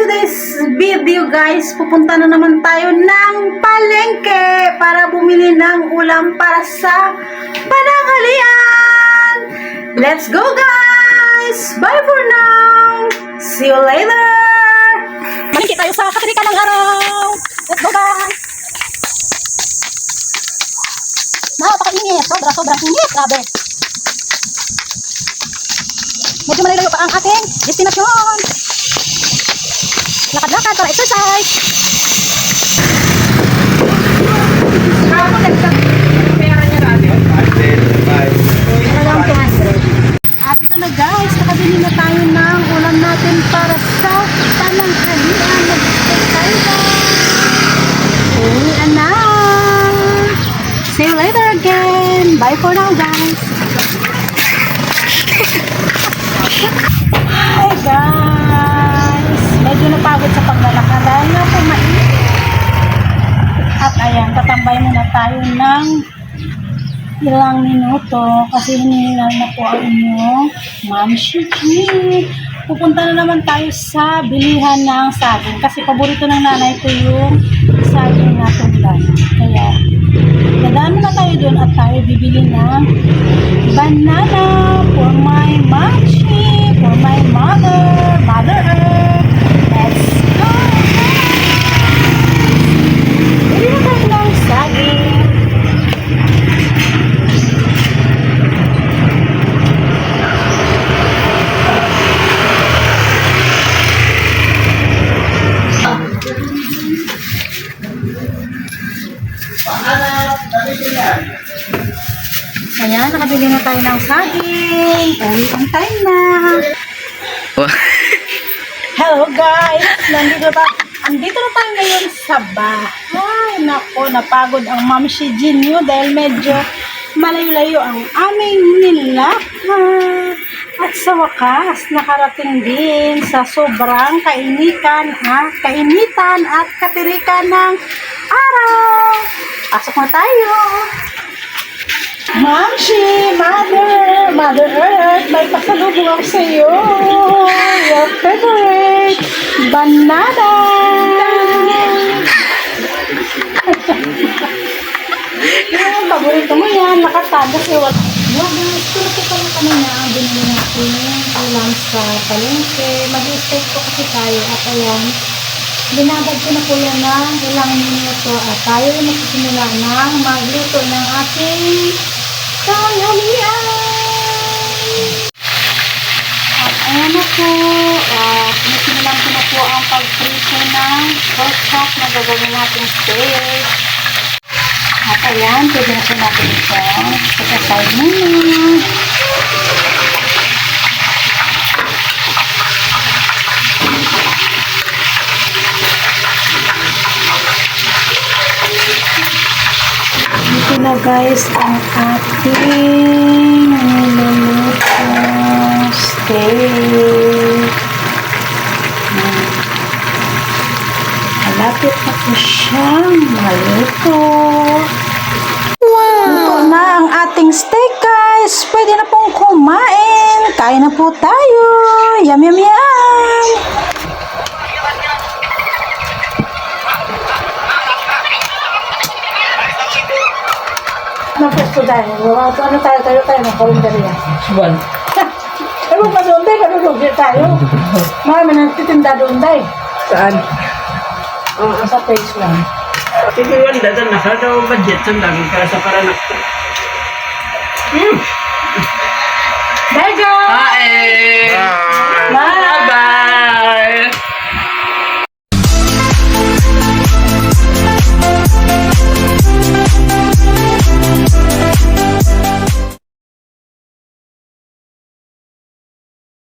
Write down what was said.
today's video guys, pupunta na naman tayo ng palengke para bumili ng ulam para sa pananghalian. Let's go guys! Bye for now! See you later! Malingki tayo sa katirika ng araw! Let's go guys! Napakainit! Sobrang init! Grabe! Medyo malayo pa ang ating destinasyon. Lakad-lakad para exercise. At ito na guys, nakabili na tayo ng ulam natin para sa pananghalian. Nag-stay tayo guys. Uwian na. See you later again. Bye for now guys. Hi guys! Medyo napagod sa paglalakad dahil nga po mainit. At ayan, tatambay muna tayo ng ilang minuto kasi hinihingal na po ang inyong Ma'am Shiki. Pupunta na naman tayo sa bilihan ng saging kasi paborito ng nanay ko yung saging na tundan. Kaya dadaan na tayo doon at tayo bibili ng banana for my mochi, for my Mother Earth. Let's go! Bili na tayo ng saging. Ayan, nakabili na tayo ng saging. Uwi ang time na. Hello guys! Andito na tayo ngayon sa bahay. Nako, napagod ang Ma'am Shiji niyo dahil medyo malayo-layo ang aming nilakad. At sa wakas, nakarating din sa sobrang kainitan at katirikan ng araw. Pasok na tayo. Ma'am Shi, Mother Earth, may pasalubong ako sa iyo. Your favorite banana. Yung paborito mo yan, nakatagas iwan. Guys, tulad ko kami na ang binili natin ulam sa palengke. Mag-i-stay po kasi tayo at ayan, binabad ko na po yan ng ilang minuto at tayo magsisimula ng magluto ng ating tanghalian. At ayan na po, nasimulan ko na po ang pag-prito ng pork chop na gagawin natin steak. At ayan, pwede na po natin ito. Pagkasay muna. Ito na guys ang ating niluluto steak. Malapit na po siyang maluto. Wow! Luto na ang ating steak guys. Pwede na pong kumain. Kain na po tayo. Yum yum yum! Napusto tayo. Ano tayo ng kalendariya? Suban. Ano pa doon tayo? Kalulugir tayo. Marami nagtitinda doon tayo. Saan? Sa phase 1. Sige, wala daw nakadaw budget sa dami para sa paranak. Bye guys! Bye! Bye!